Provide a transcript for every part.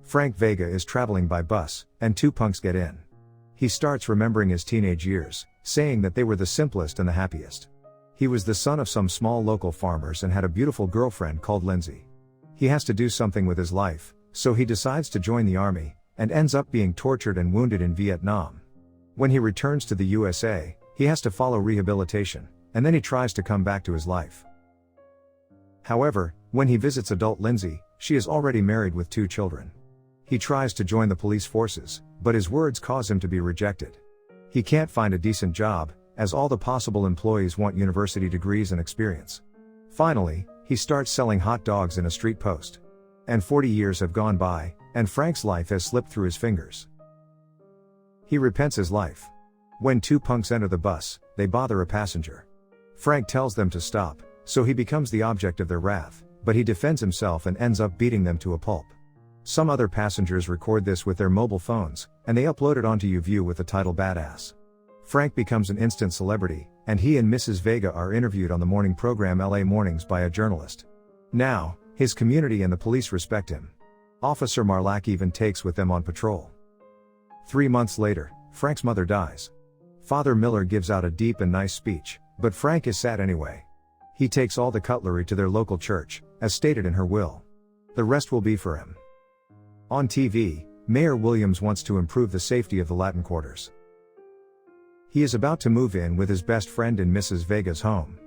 Frank Vega is traveling by bus, and two punks get in. He starts remembering his teenage years, saying that they were the simplest and the happiest. He was the son of some small local farmers and had a beautiful girlfriend called Lindsay. He has to do something with his life, so he decides to join the army, and ends up being tortured and wounded in Vietnam. When he returns to the USA, he has to follow rehabilitation, and then he tries to come back to his life. However, when he visits adult Lindsay, she is already married with 2 children. He tries to join the police forces, but his words cause him to be rejected. He can't find a decent job, as all the possible employees want university degrees and experience. Finally, he starts selling hot dogs in a street post. And 40 years have gone by, and Frank's life has slipped through his fingers. He repents his life. When 2 punks enter the bus, they bother a passenger. Frank tells them to stop, so he becomes the object of their wrath, but he defends himself and ends up beating them to a pulp. Some other passengers record this with their mobile phones, and they upload it onto YouView with the title Badass. Frank becomes an instant celebrity, and he and Mrs. Vega are interviewed on the morning program LA Mornings by a journalist. Now, his community and the police respect him. Officer Marlack even takes with them on patrol. 3 months later, Frank's mother dies. Father Miller gives out a deep and nice speech, but Frank is sad anyway. He takes all the cutlery to their local church, as stated in her will. The rest will be for him. On TV, Mayor Williams wants to improve the safety of the Latin quarters. He is about to move in with his best friend in Mrs. Vega's home.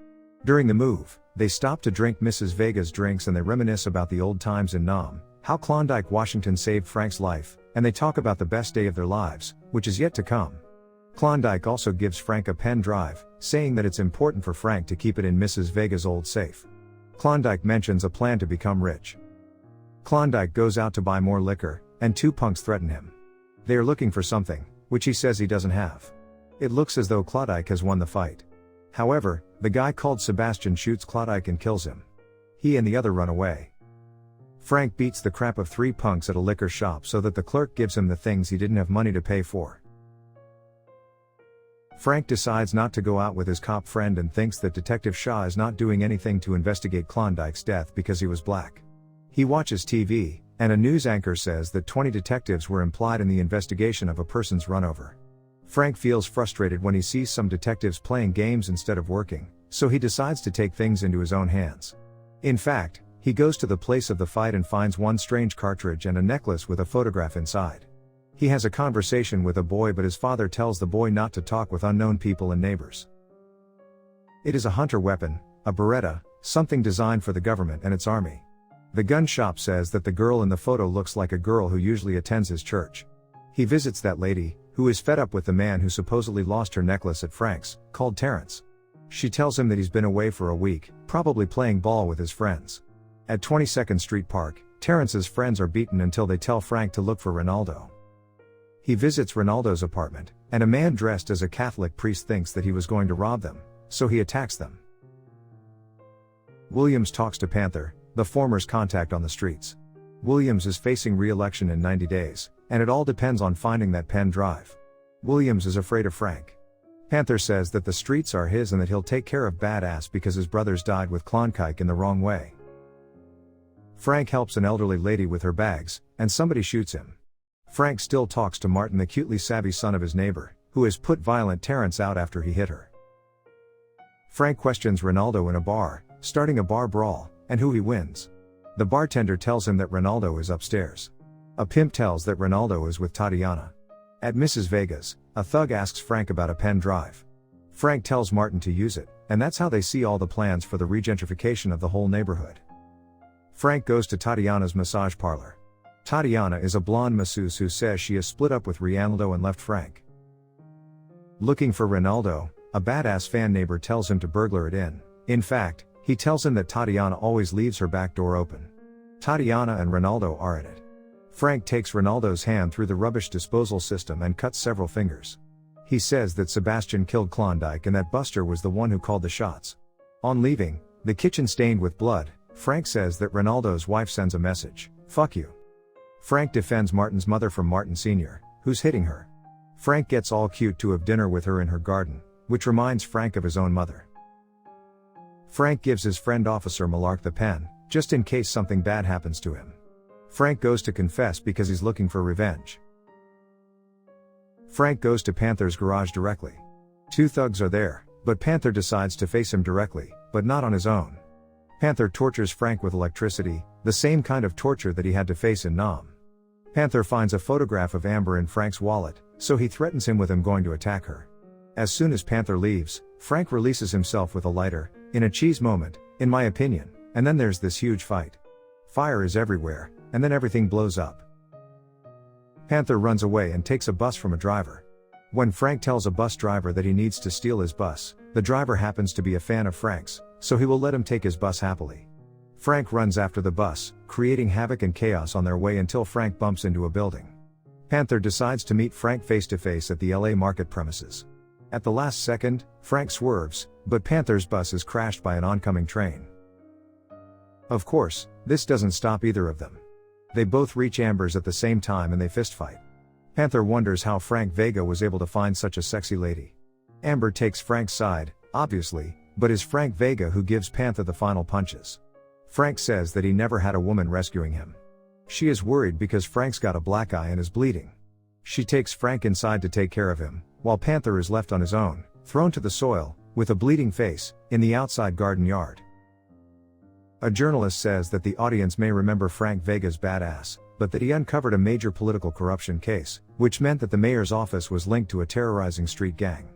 During the move, they stop to drink Mrs. Vega's drinks and they reminisce about the old times in Nam, how Klondike, Washington saved Frank's life, and they talk about the best day of their lives, which is yet to come. Klondike also gives Frank a pen drive, saying that it's important for Frank to keep it in Mrs. Vega's old safe. Klondike mentions a plan to become rich. Klondike goes out to buy more liquor, and 2 punks threaten him. They are looking for something, which he says he doesn't have. It looks as though Klondike has won the fight. However, the guy called Sebastian shoots Klondike and kills him. He and the other run away. Frank beats the crap of 3 punks at a liquor shop so that the clerk gives him the things he didn't have money to pay for. Frank decides not to go out with his cop friend and thinks that Detective Shaw is not doing anything to investigate Klondike's death because he was black. He watches TV, and a news anchor says that 20 detectives were implied in the investigation of a person's runover. Frank feels frustrated when he sees some detectives playing games instead of working, so he decides to take things into his own hands. In fact, he goes to the place of the fight and finds one strange cartridge and a necklace with a photograph inside. He has a conversation with a boy, but his father tells the boy not to talk with unknown people and neighbors. It is a hunter weapon, a Beretta, something designed for the government and its army. The gun shop says that the girl in the photo looks like a girl who usually attends his church. He visits that lady, who is fed up with the man who supposedly lost her necklace at Frank's, called Terrence. She tells him that he's been away for a week, probably playing ball with his friends. At 22nd Street Park, Terrence's friends are beaten until they tell Frank to look for Ronaldo. He visits Ronaldo's apartment, and a man dressed as a Catholic priest thinks that he was going to rob them, so he attacks them. Williams talks to Panther, the former's contact on the streets. Williams is facing re-election in 90 days, and it all depends on finding that pen drive. Williams is afraid of Frank. Panther says that the streets are his and that he'll take care of Badass because his brothers died with Klondike in the wrong way. Frank helps an elderly lady with her bags, and somebody shoots him. Frank still talks to Martin, the cutely savvy son of his neighbor, who has put violent Terrence out after he hit her. Frank questions Ronaldo in a bar, starting a bar brawl, and who he wins. The bartender tells him that Ronaldo is upstairs. A pimp tells that Ronaldo is with Tatiana. At Mrs. Vega's, a thug asks Frank about a pen drive. Frank tells Martin to use it, and that's how they see all the plans for the regentrification of the whole neighborhood. Frank goes to Tatiana's massage parlor. Tatiana is a blonde masseuse who says she is split up with Ronaldo and left Frank. Looking for Ronaldo, a Badass fan neighbor tells him to burglar it in. In fact, he tells him that Tatiana always leaves her back door open. Tatiana and Ronaldo are at it. Frank takes Ronaldo's hand through the rubbish disposal system and cuts several fingers. He says that Sebastian killed Klondike and that Buster was the one who called the shots. On leaving, the kitchen stained with blood, Frank says that Ronaldo's wife sends a message, "Fuck you." Frank defends Martin's mother from Martin Sr., who's hitting her. Frank gets all cute to have dinner with her in her garden, which reminds Frank of his own mother. Frank gives his friend Officer Malark the pen, just in case something bad happens to him. Frank goes to confess because he's looking for revenge. Frank goes to Panther's garage directly. Two thugs are there, but Panther decides to face him directly, but not on his own. Panther tortures Frank with electricity, the same kind of torture that he had to face in Nam. Panther finds a photograph of Amber in Frank's wallet, so he threatens him with him going to attack her. As soon as Panther leaves, Frank releases himself with a lighter, in a cheese moment, in my opinion, and then there's this huge fight. Fire is everywhere, and then everything blows up. Panther runs away and takes a bus from a driver. When Frank tells a bus driver that he needs to steal his bus, the driver happens to be a fan of Frank's, so he will let him take his bus happily. Frank runs after the bus, creating havoc and chaos on their way until Frank bumps into a building. Panther decides to meet Frank face to face at the LA market premises. At the last second, Frank swerves, but Panther's bus is crashed by an oncoming train. Of course, this doesn't stop either of them. They both reach Amber's at the same time and they fistfight. Panther wonders how Frank Vega was able to find such a sexy lady. Amber takes Frank's side, obviously, but it's Frank Vega who gives Panther the final punches. Frank says that he never had a woman rescuing him. She is worried because Frank's got a black eye and is bleeding. She takes Frank inside to take care of him, while Panther is left on his own, thrown to the soil, with a bleeding face, in the outside garden yard. A journalist says that the audience may remember Frank Vega's badass, but that he uncovered a major political corruption case, which meant that the mayor's office was linked to a terrorizing street gang.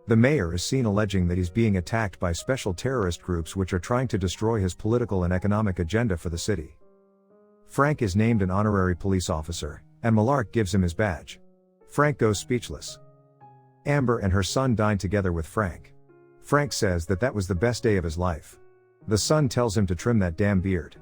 The mayor is seen alleging that he's being attacked by special terrorist groups which are trying to destroy his political and economic agenda for the city. Frank is named an honorary police officer, and Malark gives him his badge. Frank goes speechless. Amber and her son dine together with Frank. Frank says that that was the best day of his life. The son tells him to trim that damn beard.